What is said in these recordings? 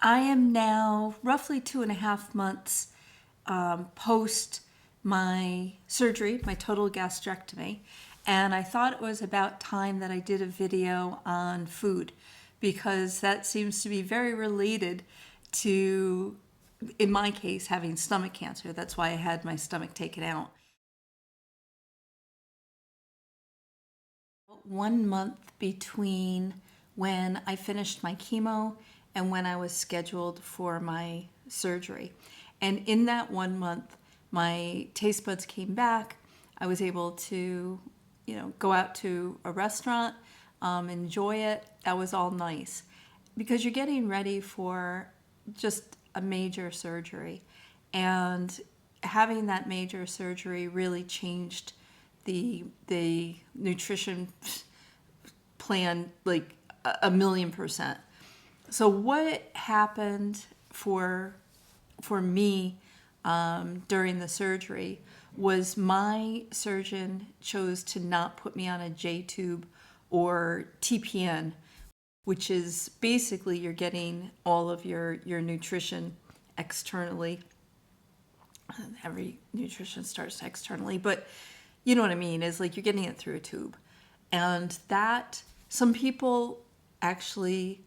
I am now roughly 2.5 months post my surgery, my total gastrectomy, and I thought it was about time that I did a video on food because that seems to be very related to, in my case, having stomach cancer. That's why I had my stomach taken out. 1 month between when I finished my chemo and when I was scheduled for my surgery. And in that 1 month, my taste buds came back. I was able to, go out to a restaurant, enjoy it. That was all nice because you're getting ready for just a major surgery. And having that major surgery really changed the nutrition plan like a million percent. So what happened for me during the surgery was my surgeon chose to not put me on a J tube or TPN, which is basically you're getting all of your nutrition externally. Every nutrition starts externally, but you know what I mean, is like you're getting it through a tube. And that, some people actually,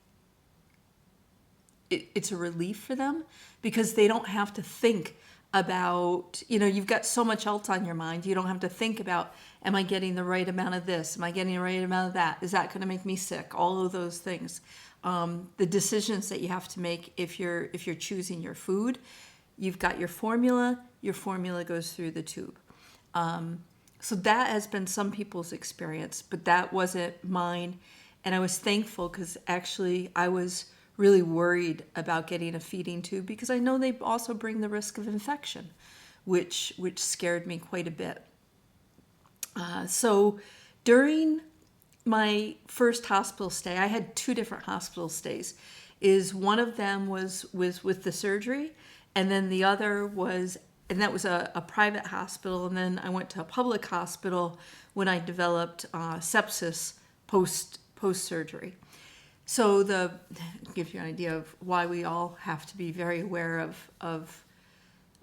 it's a relief for them because they don't have to think about, you've got so much else on your mind. You don't have to think about, am I getting the right amount of this? Am I getting the right amount of that? Is that going to make me sick? All of those things. The decisions that you have to make if you're choosing your food, you've got your formula goes through the tube. So that has been some people's experience, but that wasn't mine. And I was thankful because actually I was really worried about getting a feeding tube because I know they also bring the risk of infection, which scared me quite a bit. So during my first hospital stay, I had 2 different hospital stays. One of them was with the surgery, and then the other was, and that was a private hospital, and then I went to a public hospital when I developed sepsis post-surgery. So to give you an idea of why we all have to be very aware of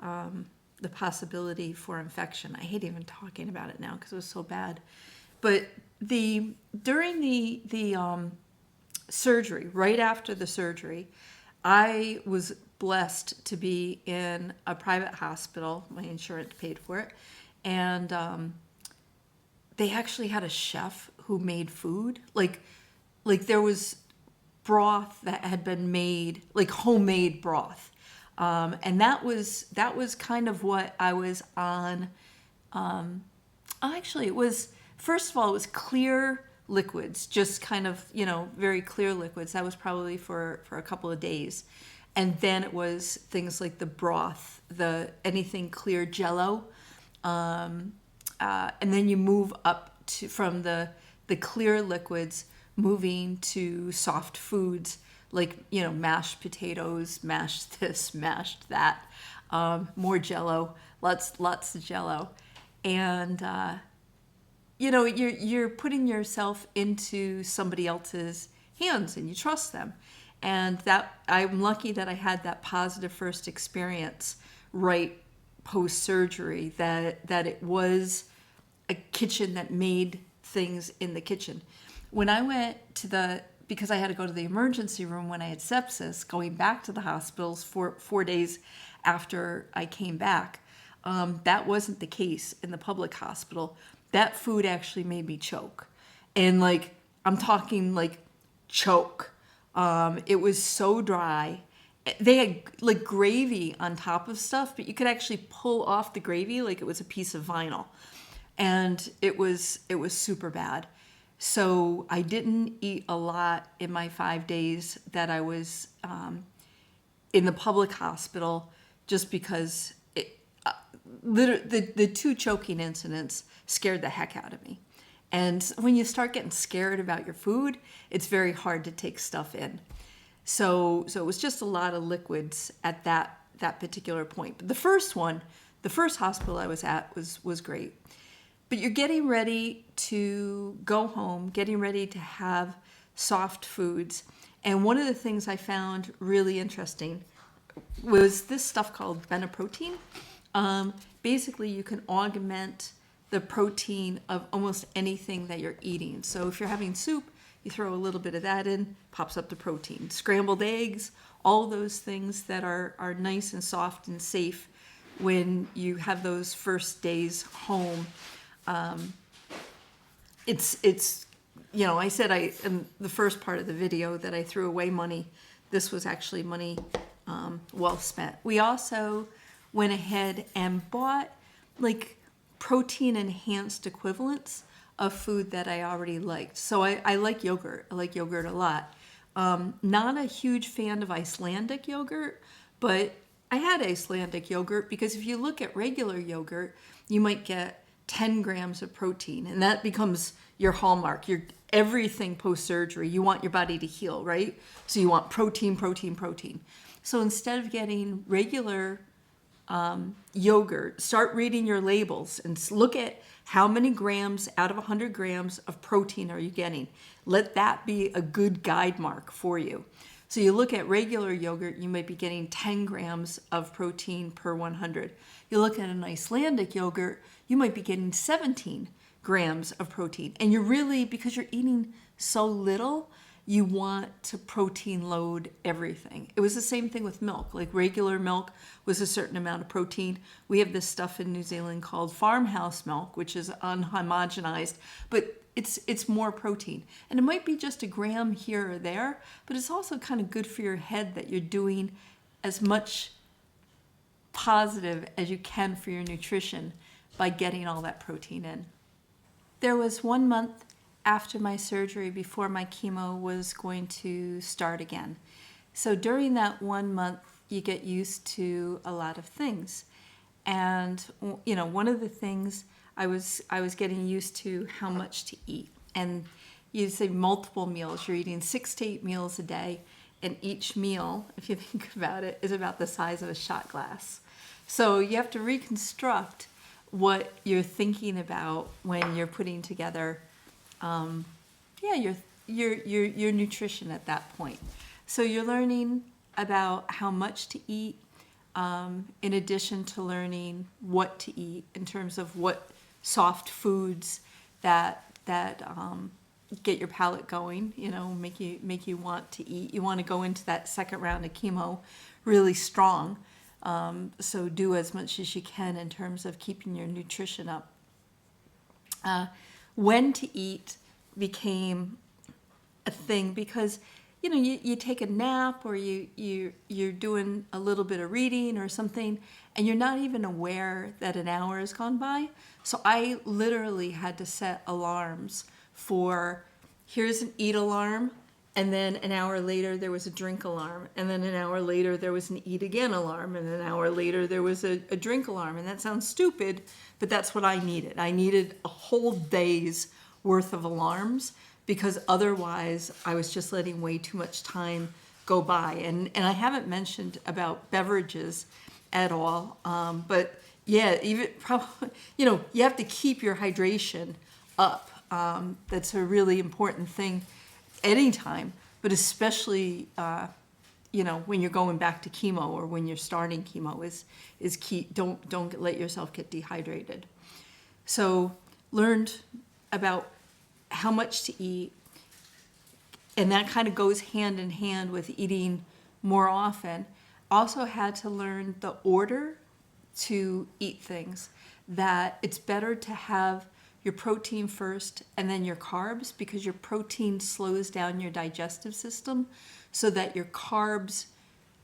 the possibility for infection. I hate even talking about it now because it was so bad. But during the surgery, right after the surgery, I was blessed to be in a private hospital. My insurance paid for it. And they actually had a chef who made food. Like there was broth that had been made, like homemade broth. And that was kind of what I was on. Actually, it was, first of all, it was clear liquids, just kind of, very clear liquids. That was probably for a couple of days. And then it was things like the broth, anything clear Jello. And then you move up from the clear liquids, moving to soft foods like, mashed potatoes, mashed this, mashed that, more Jello, lots of Jello. And, you're putting yourself into somebody else's hands and you trust them. And that I'm lucky that I had that positive first experience right post-surgery, that it was a kitchen that made things in the kitchen. When I went because I had to go to the emergency room when I had sepsis, going back to the hospitals for 4 days after I came back, that wasn't the case in the public hospital. That food actually made me choke. And I'm talking choke. It was so dry. They had gravy on top of stuff, but you could actually pull off the gravy like it was a piece of vinyl. And it was super bad. So I didn't eat a lot in my 5 days that I was in the public hospital, just because the 2 choking incidents scared the heck out of me. And when you start getting scared about your food, it's very hard to take stuff in. So it was just a lot of liquids at that particular point. But the first hospital I was at was great. But you're getting ready to go home, getting ready to have soft foods. And one of the things I found really interesting was this stuff called benoprotein. Basically, you can augment the protein of almost anything that you're eating. So if you're having soup, you throw a little bit of that in, pops up the protein. Scrambled eggs, all those things that are nice and soft and safe when you have those first days home. It's I said in the first part of the video that I threw away money. This was actually money well spent. We also went ahead and bought like protein enhanced equivalents of food that I already liked. So I like yogurt. I like yogurt a lot. Not a huge fan of Icelandic yogurt, but I had Icelandic yogurt because if you look at regular yogurt, you might get 10 grams of protein, and that becomes your hallmark. Your everything post-surgery, you want your body to heal, right? So you want protein, protein, protein. So instead of getting regular yogurt, start reading your labels and look at how many grams out of 100 grams of protein are you getting. Let that be a good guide mark for you. So you look at regular yogurt, you might be getting 10 grams of protein per 100. You look at an Icelandic yogurt, you might be getting 17 grams of protein. And you're really, because you're eating so little, you want to protein load everything. It was the same thing with milk. Like regular milk was a certain amount of protein. We have this stuff in New Zealand called farmhouse milk, which is unhomogenized, but it's more protein. And it might be just a gram here or there, but it's also kind of good for your head that you're doing as much positive as you can for your nutrition by getting all that protein in. There was 1 month after my surgery before my chemo was going to start again. So during that 1 month, you get used to a lot of things. And, one of the things I was getting used to how much to eat. And you say multiple meals. You're eating 6 to 8 meals a day. And each meal, if you think about it, is about the size of a shot glass. So you have to reconstruct what you're thinking about when you're putting together your nutrition at that point. So you're learning about how much to eat, in addition to learning what to eat in terms of what soft foods that get your palate going, make you want to eat. You want to go into that second round of chemo really strong. So do as much as you can in terms of keeping your nutrition up. When to eat became a thing because you take a nap or you're doing a little bit of reading or something and you're not even aware that an hour has gone by. So I literally had to set alarms for, here's an eat alarm, and then an hour later there was a drink alarm, and then an hour later there was an eat again alarm, and an hour later there was a drink alarm. And that sounds stupid, but that's what I needed. I needed a whole day's worth of alarms because otherwise I was just letting way too much time go by. And I haven't mentioned about beverages at all, but yeah, even probably, you have to keep your hydration up. That's a really important thing anytime, but especially when you're going back to chemo or when you're starting chemo is key. Don't let yourself get dehydrated. So learned about how much to eat, and that kind of goes hand in hand with eating more often. Also had to learn the order to eat things, that it's better to have your protein first and then your carbs, because your protein slows down your digestive system so that your carbs,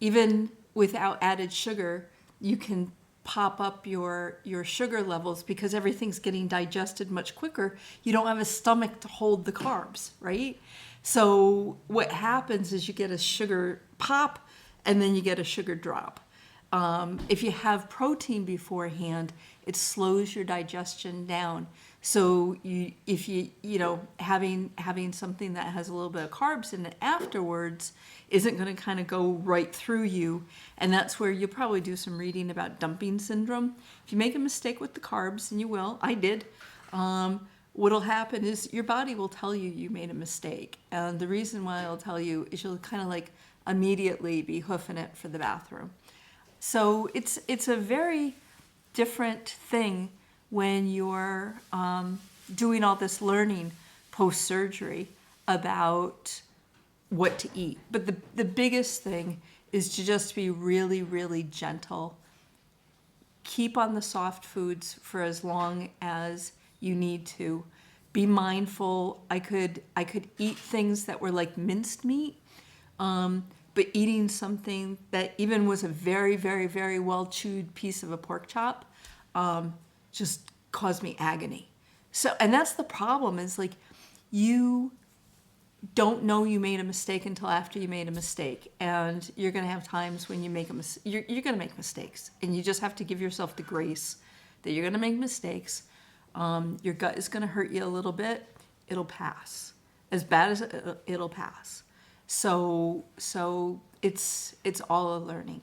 even without added sugar, you can pop up your sugar levels because everything's getting digested much quicker. You don't have a stomach to hold the carbs, right? So what happens is you get a sugar pop and then you get a sugar drop. If you have protein beforehand, it slows your digestion down. So if you having something that has a little bit of carbs in it afterwards isn't going to kind of go right through you. And that's where you'll probably do some reading about dumping syndrome. If you make a mistake with the carbs, and you will, I did, what'll happen is your body will tell you you made a mistake. And the reason why it'll tell you is you'll kind of like immediately be hoofing it for the bathroom. So it's a very different thing when you're doing all this learning post-surgery about what to eat. But the biggest thing is to just be really, really gentle. Keep on the soft foods for as long as you need to. Be mindful. I could eat things that were like minced meat, but eating something that even was a very, very, very well chewed piece of a pork chop just caused me agony. So, and that's the problem, is like you don't know you made a mistake until after you made a mistake, and you're going to have times when you make you're going to make mistakes, and you just have to give yourself the grace that you're going to make mistakes. Your gut is going to hurt you a little bit. It'll pass. As bad as it'll pass. So it's all a learning.